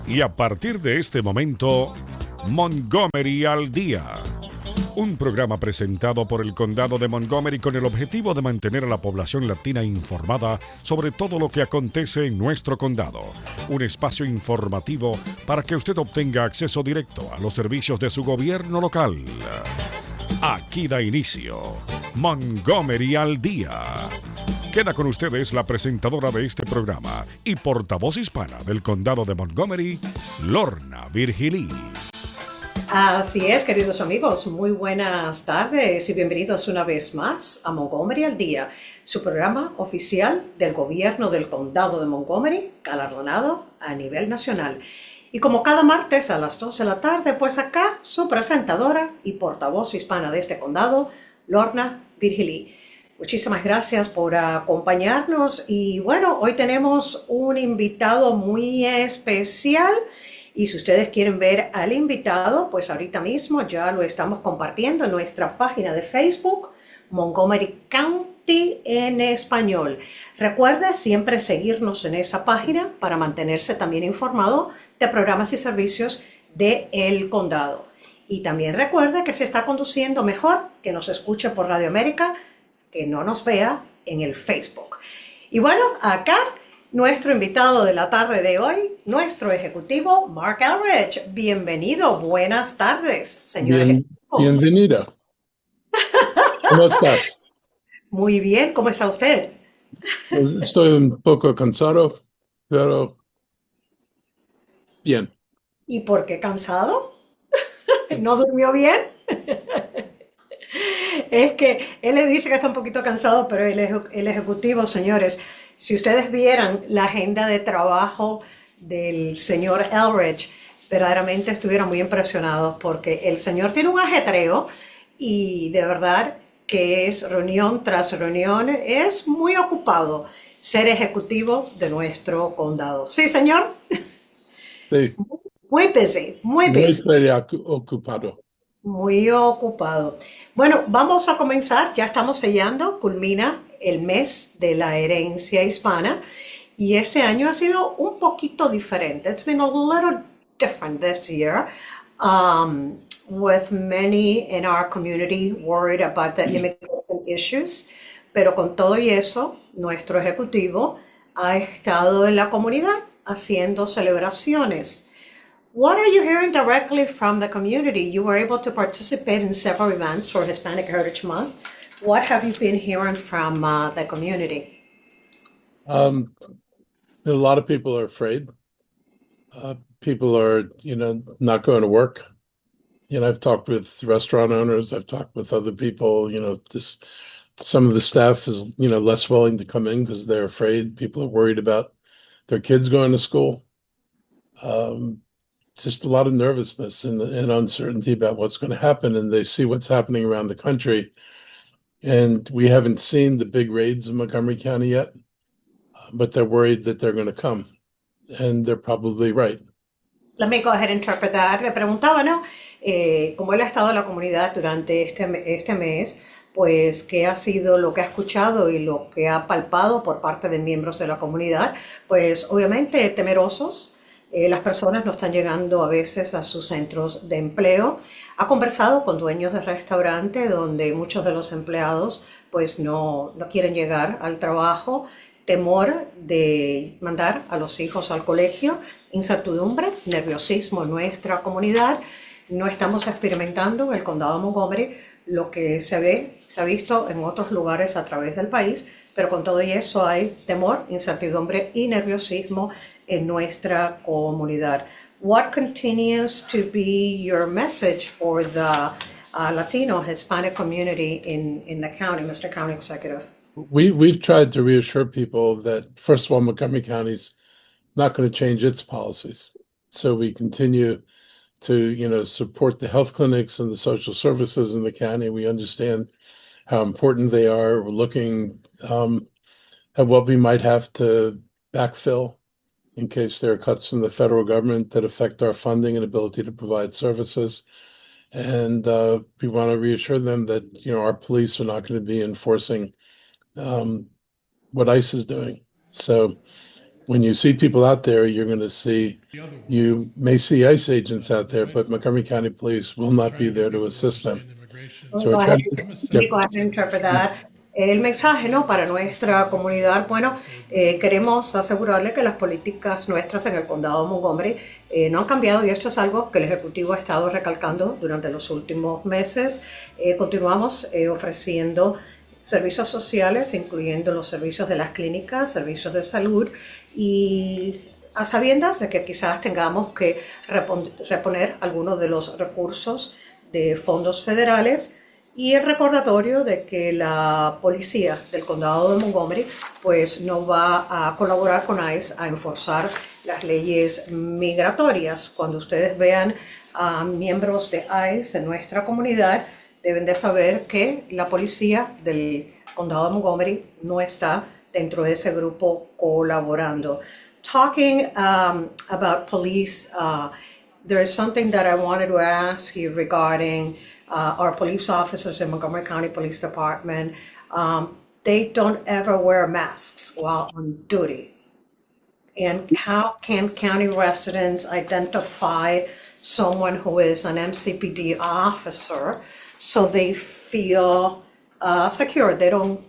Y a partir de este momento, Montgomery al Día. Un programa presentado por el Condado de Montgomery con el objetivo de mantener a la población latina informada sobre todo lo que acontece en nuestro condado. Un espacio informativo para que usted obtenga acceso directo a los servicios de su gobierno local. Aquí da inicio Montgomery al Día. Queda con ustedes la presentadora de este programa y portavoz hispana del Condado de Montgomery, Lorna Virgilí. Así es, queridos amigos, muy buenas tardes y bienvenidos una vez más a Montgomery al Día, su programa oficial del gobierno del Condado de Montgomery, galardonado a nivel nacional. Y como cada martes a las 12 de la tarde, pues acá su presentadora y portavoz hispana de este condado, Lorna Virgilí. Muchísimas gracias por acompañarnos y bueno, hoy tenemos un invitado muy especial y si ustedes quieren ver al invitado, pues ahorita mismo ya lo estamos compartiendo en nuestra página de Facebook, Montgomery County en español. Recuerde siempre seguirnos en esa página para mantenerse también informado de programas y servicios del condado. Y también recuerde que se está conduciendo mejor que nos escuche por Radio América, que no nos vea en el Facebook. Y bueno, acá nuestro invitado de la tarde de hoy, nuestro ejecutivo, Marc Elrich. Bienvenido, buenas tardes, señor ejecutivo. Bienvenida. ¿Cómo estás? Muy bien, ¿cómo está usted? Pues estoy un poco cansado, pero bien. ¿Y por qué cansado? ¿No durmió bien? Es que él le dice que está un poquito cansado, pero el ejecutivo, señores, si ustedes vieran la agenda de trabajo del señor Elrich, verdaderamente estuvieran muy impresionados porque el señor tiene un ajetreo y de verdad que es reunión tras reunión, es muy ocupado ser ejecutivo de nuestro condado. ¿Sí, señor? Sí. Muy busy, muy busy. Muy ocupado. Muy ocupado. Bueno, vamos a comenzar. Ya estamos sellando, culmina el mes de la herencia hispana y este año ha sido un poquito diferente. It's been a little different this year, with many in our community worried about the immigration issues. Pero con todo y eso, nuestro ejecutivo ha estado en la comunidad haciendo celebraciones. What are you hearing directly from the community? You were able to participate in several events for Hispanic Heritage Month. What have you been hearing from the community? A lot of people are afraid. People are, not going to work. I've talked with restaurant owners. I've talked with other people. Some of the staff is, less willing to come in because they're afraid. People are worried about their kids going to school. Just a lot of nervousness and uncertainty about what's going to happen. And they see what's happening around the country. And we haven't seen the big raids in Montgomery County yet, but they're worried that they're going to come. And they're probably right. Let me go ahead and interpret that. Le preguntaba, ¿no? Como él ha estado en la comunidad durante este mes, pues qué ha sido lo que ha escuchado y lo que ha palpado por parte de miembros de la comunidad, pues obviamente temerosos. Las personas no están llegando a veces a sus centros de empleo. Ha conversado con dueños de restaurantes donde muchos de los empleados pues no quieren llegar al trabajo, temor de mandar a los hijos al colegio, incertidumbre, nerviosismo en nuestra comunidad. No estamos experimentando en el condado de Montgomery lo que se ha visto en otros lugares a través del país, pero con todo eso hay temor, incertidumbre y nerviosismo en nuestra comunidad. What continues to be your message for the Latino Hispanic community in the county, Mr. County Executive? We've tried to reassure people that, first of all, Montgomery County's not going to change its policies. So we continue to, support the health clinics and the social services in the county. We understand how important they are. We're looking at what we might have to backfill in case there are cuts from the federal government that affect our funding and ability to provide services. And we want to reassure them that, our police are not going to be enforcing what ICE is doing. So when you see people out there, you may see ICE agents out there, but Montgomery County Police will not be there to assist them. So we're trying to Go ahead and interpretar el mensaje, ¿no? Para nuestra comunidad. Bueno, queremos asegurarle que las políticas nuestras en el condado de Montgomery no han cambiado, y esto es algo que el Ejecutivo ha estado recalcando durante los últimos meses. Continuamos ofreciendo servicios sociales, incluyendo los servicios de las clínicas, servicios de salud, y a sabiendas de que quizás tengamos que reponer algunos de los recursos de fondos federales, y el recordatorio de que la policía del condado de Montgomery pues no va a colaborar con ICE a enforzar las leyes migratorias. Cuando ustedes vean a miembros de ICE en nuestra comunidad, deben de saber que la policía del condado de Montgomery no está dentro de ese grupo colaborando. Talking about police, there is something that I wanted to ask you regarding our police officers in Montgomery County Police Department. They don't ever wear masks while on duty. And how can county residents identify someone who is an MCPD officer so they feel secure, they don't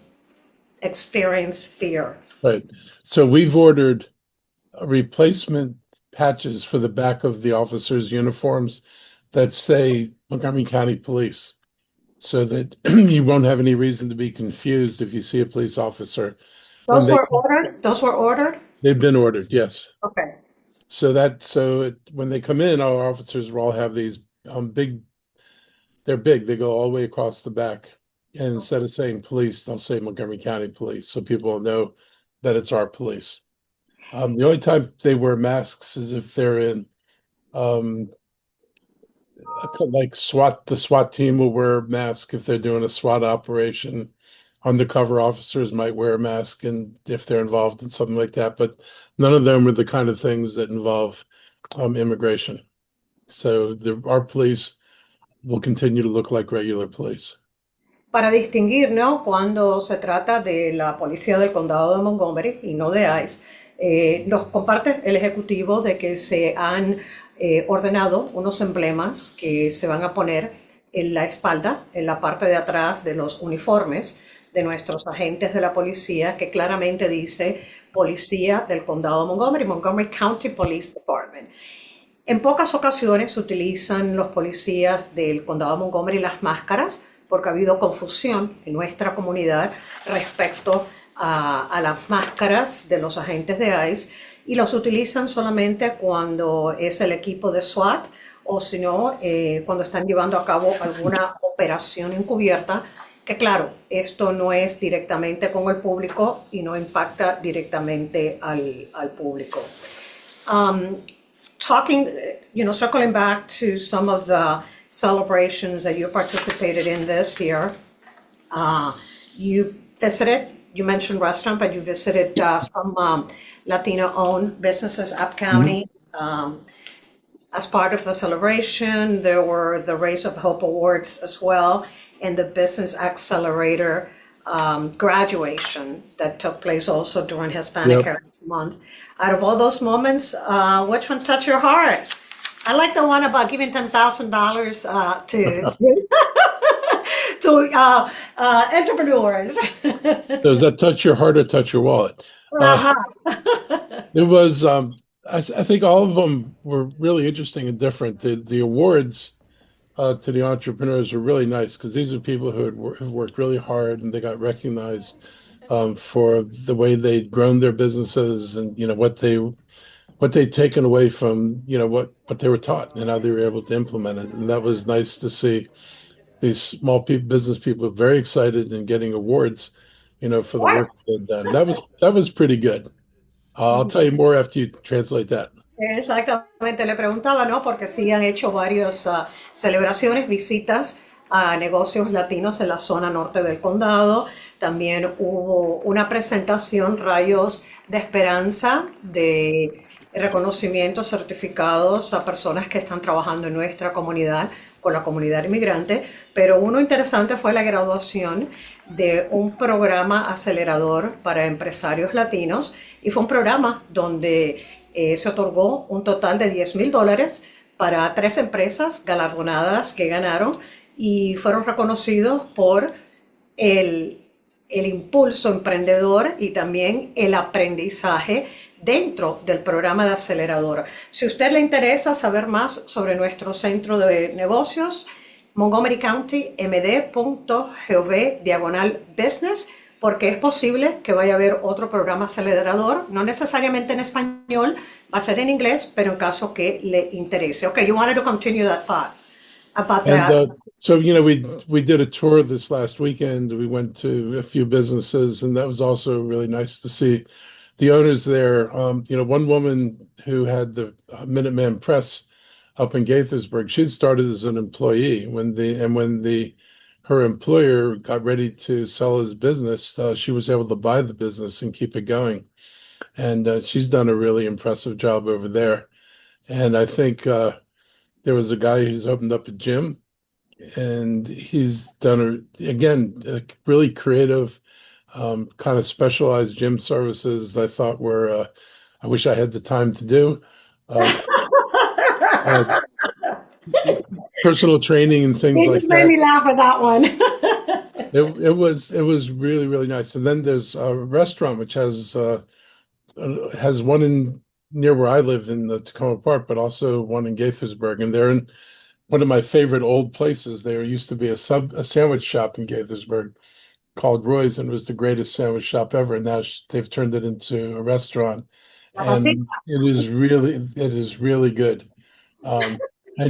experience fear? Right. So we've ordered replacement patches for the back of the officers' uniforms that say Montgomery County Police, so that you won't have any reason to be confused if you see a police officer. Those were ordered? Those were ordered? They've been ordered, yes. Okay. When they come in, our officers will all have these they're big, they go all the way across the back. And instead of saying police, they'll say Montgomery County Police, so people will know that it's our police. The only time they wear masks is if they're in, like SWAT. The SWAT team will wear a mask if they're doing a SWAT operation. Undercover officers might wear a mask, and if they're involved in something like that, but none of them are the kind of things that involve immigration. So our police will continue to look like regular police. Para distinguir, ¿no? Cuando se trata de la policía del condado de Montgomery y no de ICE, nos comparte el Ejecutivo de que se han ordenado unos emblemas que se van a poner en la espalda, en la parte de atrás de los uniformes de nuestros agentes de la policía, que claramente dice Policía del Condado de Montgomery, Montgomery County Police Department. En pocas ocasiones utilizan los policías del Condado de Montgomery las máscaras, porque ha habido confusión en nuestra comunidad respecto a las máscaras de los agentes de ICE, y los utilizan solamente cuando es el equipo de SWAT, o si no, cuando están llevando a cabo alguna operación encubierta, que claro, esto no es directamente con el público y no impacta directamente al público. Circling back to some of the celebrations that you participated in this year, you mentioned restaurant, but you visited some Latino-owned businesses up county. As part of the celebration, there were the Race of Hope Awards as well, and the Business Accelerator graduation that took place also during Hispanic Heritage Month. Out of all those moments, which one touched your heart? I like the one about giving $10,000 to entrepreneurs. Does that touch your heart or touch your wallet? It was, I think all of them were really interesting and different. The awards to the entrepreneurs were really nice, because these are people who have worked really hard, and they got recognized for the way they'd grown their businesses, and what they'd taken away from what they were taught and how they were able to implement it. And that was nice to see these small business people very excited and getting awards, for the work they've done. That was pretty good. I'll tell you more after you translate that. Exactamente, le preguntaba, ¿no? Porque sí han hecho varias celebraciones, visitas a negocios latinos en la zona norte del condado. También hubo una presentación, Rayos de Esperanza, de reconocimientos certificados a personas que están trabajando en nuestra comunidad con la comunidad inmigrante, pero uno interesante fue la graduación de un programa acelerador para empresarios latinos y fue un programa donde se otorgó un total de $10,000 para 3 empresas galardonadas que ganaron y fueron reconocidos por el impulso emprendedor y también el aprendizaje dentro del programa de acelerador. Si a usted le interesa saber más sobre nuestro centro de negocios, Montgomery County md.gov/business, porque es posible que vaya a haber otro programa acelerador, no necesariamente en español, va a ser en inglés, pero en caso que le interese. Okay, you wanted to continue that thought about that. So, we did a tour this last weekend. We went to a few businesses, and that was also really nice to see the owners there. One woman who had the Minuteman Press up in Gaithersburg, she'd started as an employee when her employer got ready to sell his business. She was able to buy the business and keep it going. And she's done a really impressive job over there. And I think there was a guy who's opened up a gym, and he's done a really creative, kind of specialized gym services I thought were, I wish I had the time to do. Personal training and things like that. You just made me laugh at that one. It was really, really nice. And then there's a restaurant which has one in near where I live in the Tacoma Park, but also one in Gaithersburg. And they're in one of my favorite old places. There used to be a sandwich shop in Gaithersburg called Roy's, and it was the greatest sandwich shop ever. And now they've turned it into a restaurant, and it is really good. And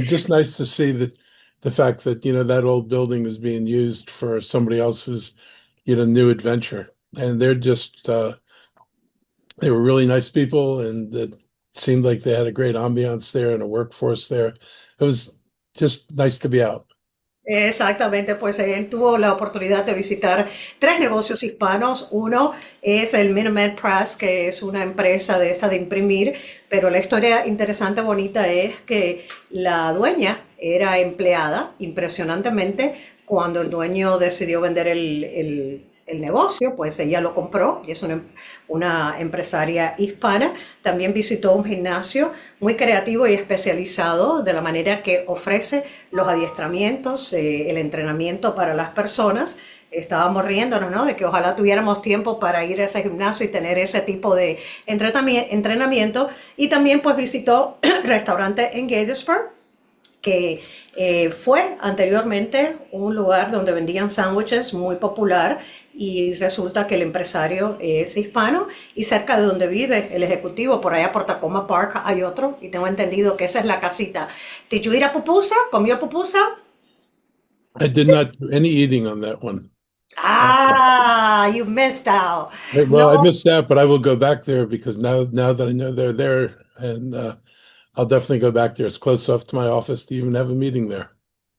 just nice to see that the fact that that old building is being used for somebody else's new adventure. And they're just they were really nice people, and it seemed like they had a great ambiance there and a workforce there. It was just nice to be out. Exactamente, pues él tuvo la oportunidad de visitar 3 negocios hispanos. Uno es el Minuteman Press, que es una empresa de esta de imprimir, pero la historia interesante, bonita, es que la dueña era empleada, impresionantemente. Cuando el dueño decidió vender el negocio, pues ella lo compró y es una empresaria hispana. También visitó un gimnasio muy creativo y especializado, de la manera que ofrece los adiestramientos, el entrenamiento para las personas. Estábamos riéndonos, ¿no?, de que ojalá tuviéramos tiempo para ir a ese gimnasio y tener ese tipo de entrenamiento. Y también pues visitó restaurante en Gaithersburg, que fue anteriormente un lugar donde vendían sándwiches muy popular, y resulta que el empresario es hispano, y cerca de donde vive el ejecutivo, por allá por Tacoma Park, hay otro, y tengo entendido que esa es la casita. ¿Did you eat a pupusa? ¿Comió pupusa? I did not do any eating on that one. You missed out. Well, I missed out, but I will go back there because now that I know they're there, and I'll definitely go back there. It's close enough to my office to even have a meeting there.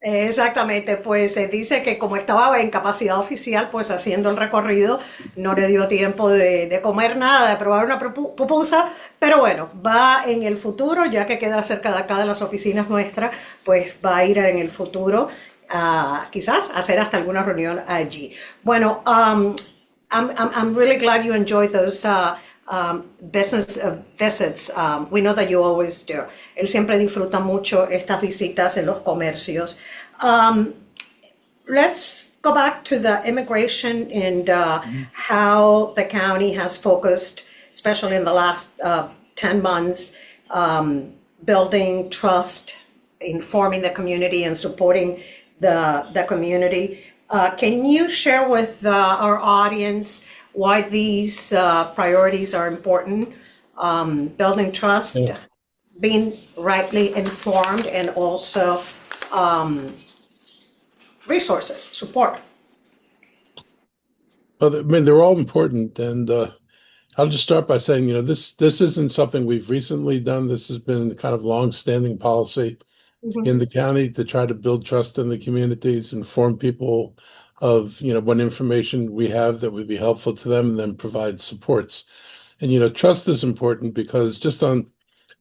Exactamente, pues se dice que como estaba en capacidad oficial, pues haciendo el recorrido, no le dio tiempo de comer nada, de probar una pupusa, pero bueno, va en el futuro, ya que queda cerca de acá de las oficinas nuestras, pues va a ir en el futuro quizás hacer hasta alguna reunión allí. Bueno, I'm really glad you enjoyed those business visits. We know that you always do. Él siempre disfruta mucho estas visitas en los comercios. Let's go back to the immigration and how the county has focused, especially in the last 10 months, building trust, informing the community and supporting the community. Can you share with our audience why these priorities are important? Building trust, being rightly informed, and also resources, support. Well, I mean, they're all important, and I'll just start by saying, this isn't something we've recently done. This has been kind of long-standing policy in the county to try to build trust in the communities, inform people of what information we have that would be helpful to them, and then provide supports. And trust is important because just on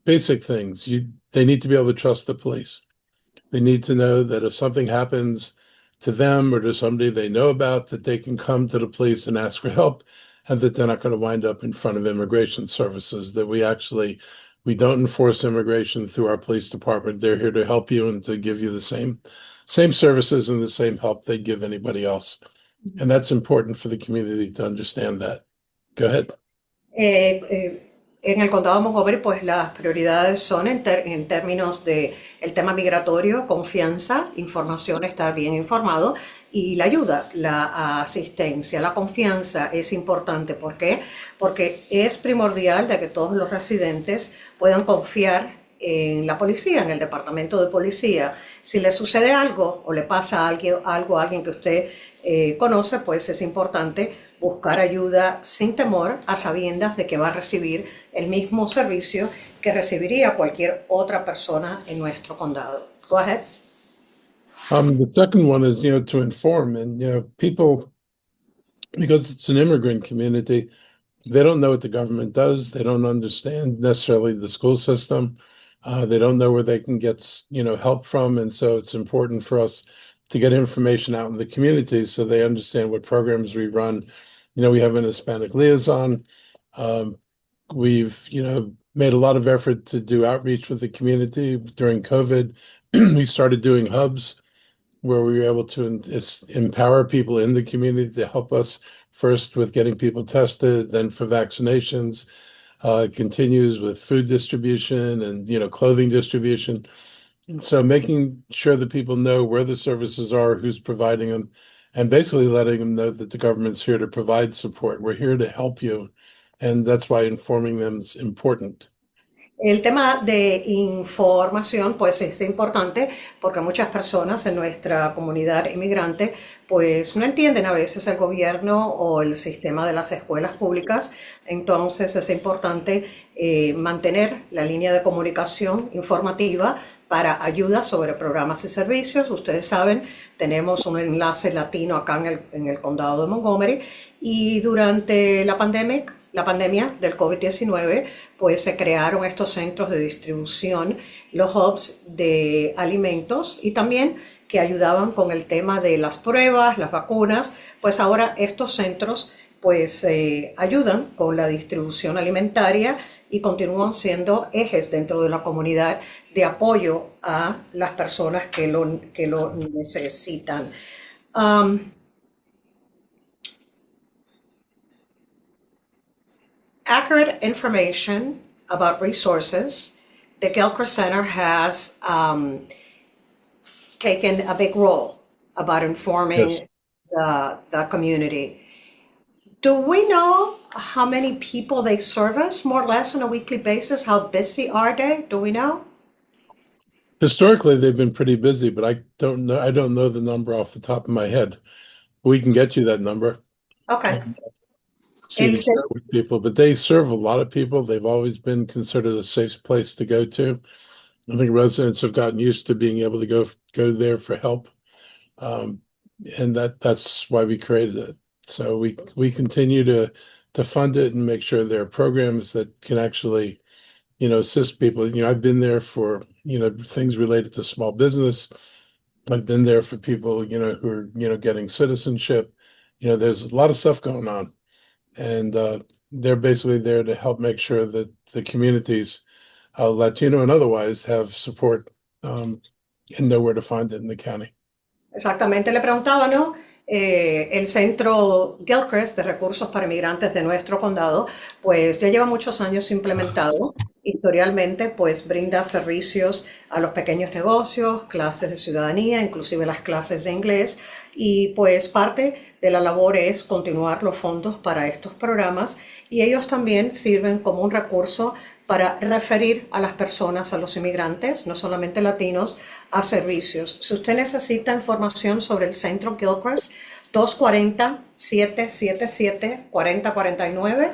basic things, they need to be able to trust the police. They need to know that if something happens to them or to somebody they know about, that they can come to the police and ask for help, and that they're not going to wind up in front of immigration services, that we don't enforce immigration through our police department. They're here to help you and to give you the same services and the same help they give anybody else. And that's important for the community to understand that. Go ahead. En el condado de Montgomery, pues las prioridades son en términos de el tema migratorio, confianza, información, estar bien informado y la ayuda, la asistencia, la confianza es importante. ¿Por qué? Porque es primordial de que todos los residentes puedan confiar en la policía, en el departamento de policía. Si le sucede algo o le pasa algo a alguien que usted conoce, pues es importante buscar ayuda sin temor, a sabiendas de que va a recibir el mismo servicio que recibiría cualquier otra persona en nuestro condado. Go ahead. The second one is, to inform, and, people, because it's an immigrant community, they don't know what the government does. They don't understand necessarily the school system. They don't know where they can get, help from. And so it's important for us to get information out in the community so they understand what programs we run. We have an Hispanic liaison. We've, made a lot of effort to do outreach with the community during COVID. We started doing hubs where we were able to empower people in the community to help us first with getting people tested, then for vaccinations. It continues with food distribution and, clothing distribution. So making sure that people know where the services are, who's providing them, and basically letting them know that the government's here to provide support. We're here to help you. And that's why informing them is important. El tema de información pues es importante porque muchas personas en nuestra comunidad inmigrante pues no entienden a veces el gobierno o el sistema de las escuelas públicas, entonces es importante mantener la línea de comunicación informativa para ayuda sobre programas y servicios. Ustedes saben, tenemos un enlace latino acá en el condado de Montgomery y durante la pandemia del COVID-19, pues se crearon estos centros de distribución, los hubs de alimentos y también que ayudaban con el tema de las pruebas, las vacunas, pues ahora estos centros pues ayudan con la distribución alimentaria y continúan siendo ejes dentro de la comunidad de apoyo a las personas que lo necesitan. Accurate information about resources. The Gilchrist Center has taken a big role about informing the community. Do we know how many people they service, more or less, on a weekly basis? How busy are they? Do we know? Historically, they've been pretty busy, but I don't know the number off the top of my head. We can get you that number. Okay. With people, but they serve a lot of people. They've always been considered a safe place to go to. I think residents have gotten used to being able to go there for help, and that's why we created it. So we continue to fund it and make sure there are programs that can actually, assist people. I've been there for things related to small business. I've been there for people who are getting citizenship. There's a lot of stuff going on. And they're basically there to help make sure that the communities, Latino and otherwise, have support and know where to find it in the county. Exactamente, le preguntaba, ¿no? El Centro Gilchrist de Recursos para Inmigrantes de nuestro condado, pues ya lleva muchos años implementado. Historialmente, pues brinda servicios a los pequeños negocios, clases de ciudadanía, inclusive las clases de inglés. Y pues parte de la labor es continuar los fondos para estos programas y ellos también sirven como un recurso para referir a las personas, a los inmigrantes, no solamente latinos, a servicios. Si usted necesita información sobre el Centro Gilchrist, 240-777-4049,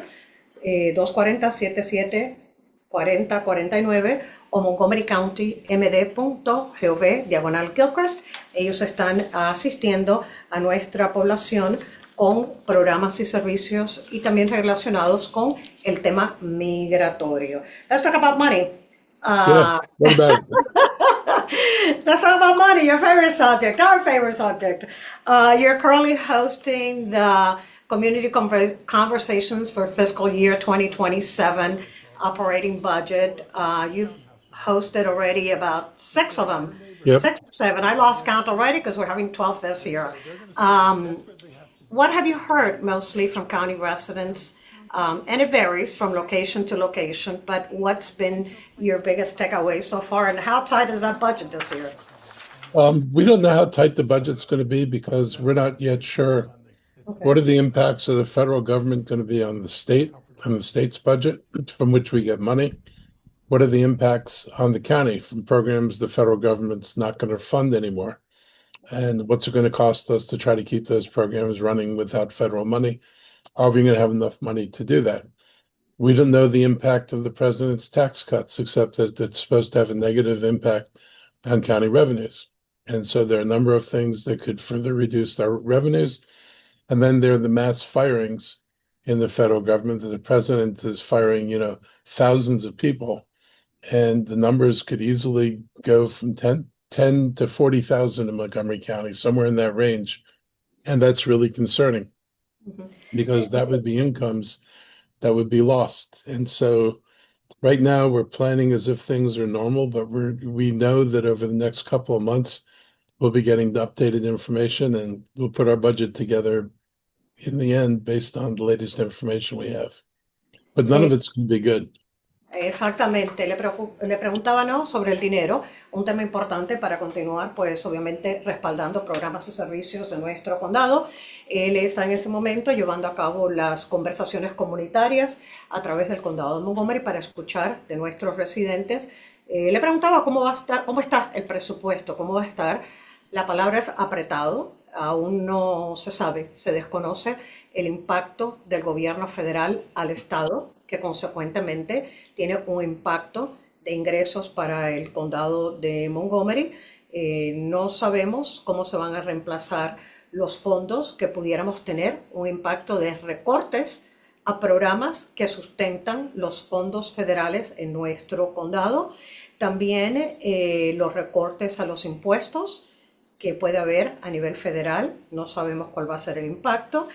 240-77-4049 o montgomerycountymd.gov/Gilchrist. Ellos están asistiendo a nuestra población con programas y servicios y también relacionados con el tema migratorio. Let's talk about money. Let's talk about money, your favorite subject, our favorite subject. You're currently hosting the Community Conversations for Fiscal Year 2027 operating budget. You've hosted already about 6 of them, Yep. 6 or 7. I lost count already because we're having 12 this year. What have you heard mostly from county residents? And it varies from location to location, but what's been your biggest takeaway so far, and how tight is that budget this year? We don't know how tight the budget's going to be because we're not yet sure what are the impacts of the federal government going to be on the state's budget from which we get money. What are the impacts on the county from programs the federal government's not going to fund anymore? And what's it going to cost us to try to keep those programs running without federal money? Are we going to have enough money to do that? We don't know the impact of the president's tax cuts, except that it's supposed to have a negative impact on county revenues. And so there are a number of things that could further reduce our revenues. And then there are the mass firings in the federal government that the president is firing, thousands of people. And the numbers could easily go from 10 to 40,000 in Montgomery County, somewhere in that range. And that's really concerning because that would be incomes that would be lost. And so right now we're planning as if things are normal, but we know that over the next couple of months, we'll be getting the updated information and we'll put our budget together in the end based on the latest information we have. But none of it's going to be good. Exactamente, le preguntaba, ¿no?, sobre el dinero, un tema importante para continuar, pues obviamente respaldando programas y servicios de nuestro condado. Él está en este momento llevando a cabo las conversaciones comunitarias a través del condado de Montgomery para escuchar de nuestros residentes. Le preguntaba cómo está el presupuesto, cómo va a estar. La palabra es apretado, aún no se sabe, se desconoce el impacto del gobierno federal al estado, que consecuentemente tiene un impacto de ingresos para el condado de Montgomery. No sabemos cómo se van a reemplazar los fondos que pudiéramos tener, un impacto de recortes a programas que sustentan los fondos federales en nuestro condado. También los recortes a los impuestos que puede haber a nivel federal, no sabemos cuál va a ser el impacto.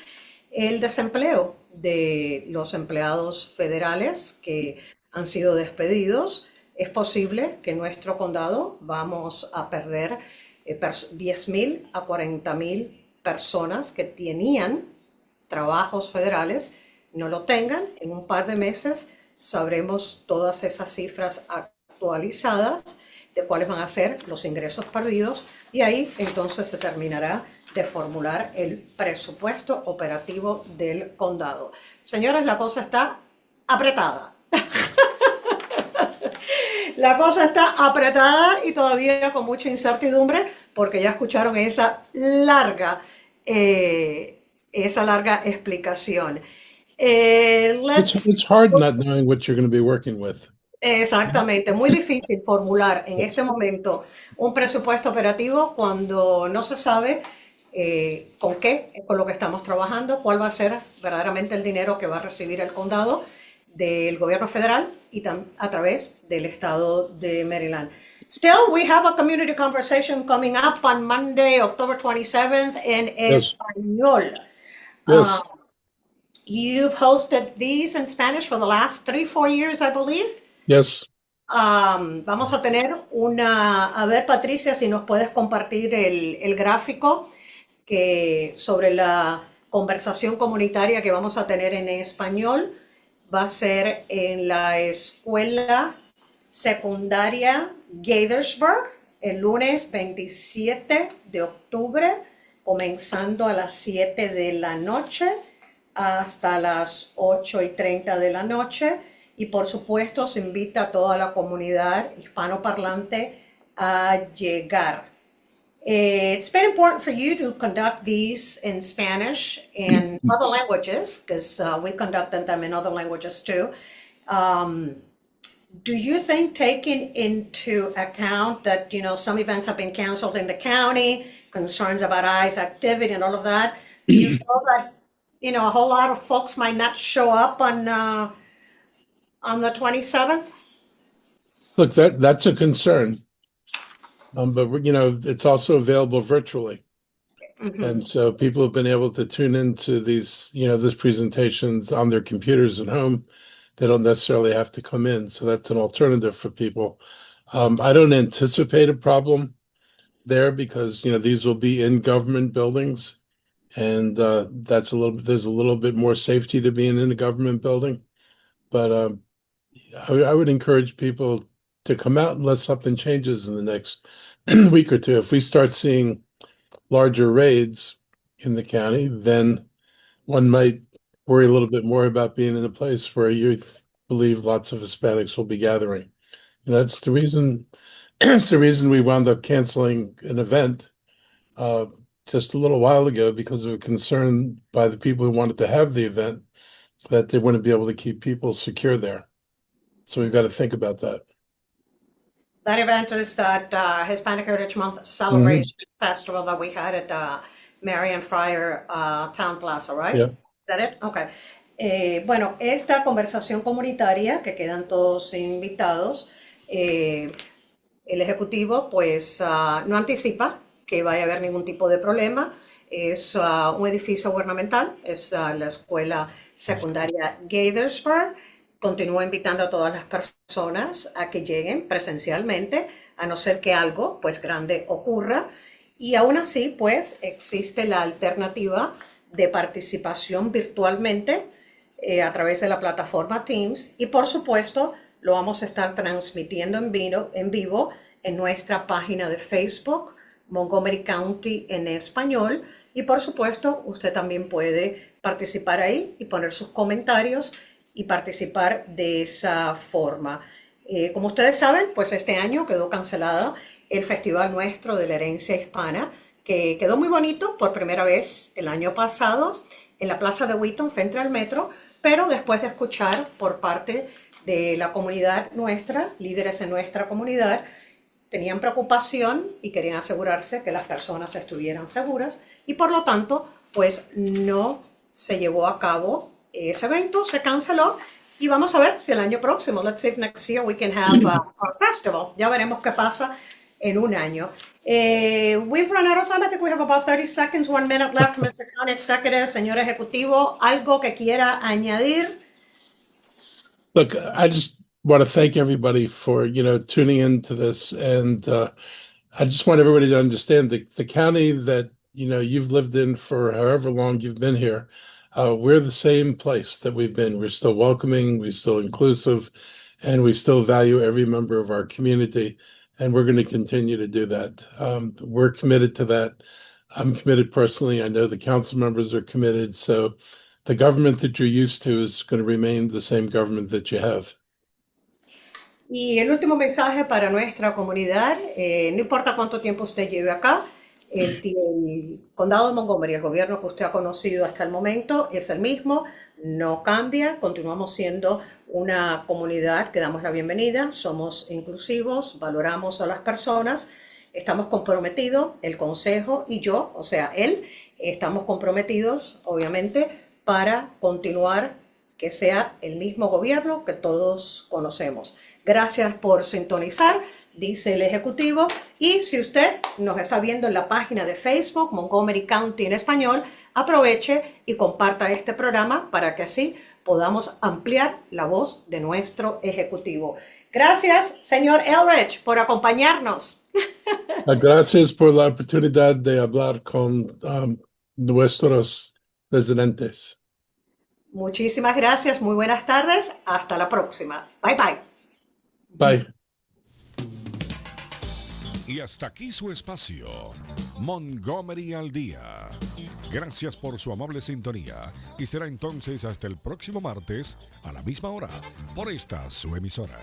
El desempleo de los empleados federales que han sido despedidos. Es posible que en nuestro condado vamos a perder 10,000 a 40,000 personas que tenían trabajos federales, no lo tengan. En un par de meses sabremos todas esas cifras actualizadas de cuáles van a ser los ingresos perdidos y ahí entonces se terminará de formular el presupuesto operativo del condado. Señores, la cosa está apretada. La cosa está apretada y todavía con mucha incertidumbre porque ya escucharon esa larga explicación. It's hard not knowing what you're going to be working with. Exactamente, muy difícil formular en este momento un presupuesto operativo cuando no se sabe con lo que estamos trabajando, cuál va a ser verdaderamente el dinero que va a recibir el condado del gobierno federal y a través del estado de Maryland. Still, we have a community conversation coming up on Monday, October 27th in Español. Yes. You've hosted these in Spanish for the last 3-4 years, I believe. Yes. Vamos a tener a ver, Patricia, si nos puedes compartir el gráfico sobre la conversación comunitaria que vamos a tener en español. Va a ser en la escuela secundaria Gaithersburg el lunes 27 de octubre, comenzando a las 7 de la noche hasta las 8:30 de la noche. Y por supuesto se invita a toda la comunidad hispanoparlante a llegar. It's been important for you to conduct these in Spanish and other languages because we conducted them in other languages too. Do you think, taking into account that, some events have been canceled in the county, concerns about ICE activity and all of that, do you feel that, a whole lot of folks might not show up on the 27th? Look, that's a concern. But it's also available virtually. Ujú. And so people have been able to tune into these, this presentations on their computers at home. They don't necessarily have to come in. So that's an alternative for people. I don't anticipate a problem there because, these will be in government buildings. And there's a little bit more safety to being in a government building. But I would encourage people to come out unless something changes in the next week or two. If we start seeing larger raids in the county, then one might worry a little bit more about being in a place where you believe lots of Hispanics will be gathering. That's the reason. It's the reason we wound up canceling an event just a little while ago because of a concern by the people who wanted to have the event that they wouldn't be able to keep people secure there. So we've got to think about that. That event is that Hispanic Heritage Month celebration festival that we had at Marion Friar Town Plaza, right? Yeah. Is that it? Okay. Bueno, esta conversación comunitaria, que quedan todos invitados, el Ejecutivo pues no anticipa que vaya a haber ningún tipo de problema. Es un edificio gubernamental, es la escuela secundaria Gaithersburg. Continúa invitando a todas las personas a que lleguen presencialmente, a no ser que algo pues grande ocurra. Y aún así pues existe la alternativa de participación virtualmente a través de la plataforma Teams. Y por supuesto lo vamos a estar transmitiendo en vivo en nuestra página de Facebook, Montgomery County en español. Y por supuesto usted también puede participar ahí y poner sus comentarios y participar de esa forma. Como ustedes saben, pues este año quedó cancelada el festival nuestro de la herencia hispana, que quedó muy bonito por primera vez el año pasado en la plaza de Wheaton frente al metro, pero después de escuchar por parte de la comunidad nuestra, líderes en nuestra comunidad, tenían preocupación y querían asegurarse que las personas estuvieran seguras y por lo tanto, pues no se llevó a cabo ese evento, se canceló y vamos a ver si el año próximo, let's see if next year we can have our festival. Ya veremos qué pasa en un año. We've run out of time. I think we have about 30 seconds, 1 minute left. Mr. County Executive, señor Ejecutivo, ¿algo que quiera añadir? Look, I just want to thank everybody for, tuning into this. And I just want everybody to understand the county that, you've lived in for however long you've been here. We're the same place that we've been. We're still welcoming, we're still inclusive, and we still value every member of our community. And we're going to continue to do that. We're committed to that. I'm committed personally. I know the council members are committed. So the government that you're used to is going to remain the same government that you have. Y el último mensaje para nuestra comunidad, no importa cuánto tiempo usted lleve acá, el condado de Montgomery, el gobierno que usted ha conocido hasta el momento, es el mismo, no cambia, continuamos siendo una comunidad que damos la bienvenida, somos inclusivos, valoramos a las personas, estamos comprometidos, el consejo y yo, o sea, él, estamos comprometidos, obviamente, para continuar que sea el mismo gobierno que todos conocemos. Gracias por sintonizar, dice el Ejecutivo. Y si usted nos está viendo en la página de Facebook, Montgomery County en español, aproveche y comparta este programa para que así podamos ampliar la voz de nuestro Ejecutivo. Gracias, señor Elrich, por acompañarnos. Gracias por la oportunidad de hablar con nuestros residentes. Muchísimas gracias, muy buenas tardes, hasta la próxima. Bye, bye. Bye. Y hasta aquí su espacio, Montgomery al Día. Gracias por su amable sintonía y será entonces hasta el próximo martes a la misma hora por esta su emisora.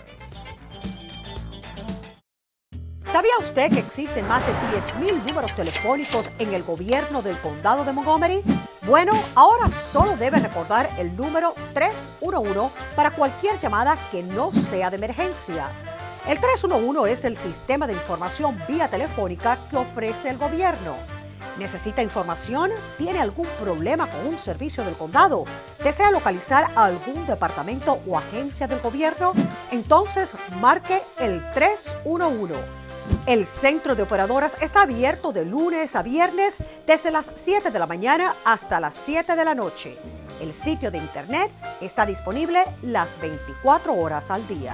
¿Sabía usted que existen más de 10,000 números telefónicos en el gobierno del condado de Montgomery? Bueno, ahora solo debe recordar el número 311 para cualquier llamada que no sea de emergencia. El 311 es el sistema de información vía telefónica que ofrece el gobierno. ¿Necesita información? ¿Tiene algún problema con un servicio del condado? ¿Desea localizar a algún departamento o agencia del gobierno? Entonces, marque el 311. El Centro de Operadoras está abierto de lunes a viernes desde las 7 de la mañana hasta las 7 de la noche. El sitio de internet está disponible las 24 horas al día.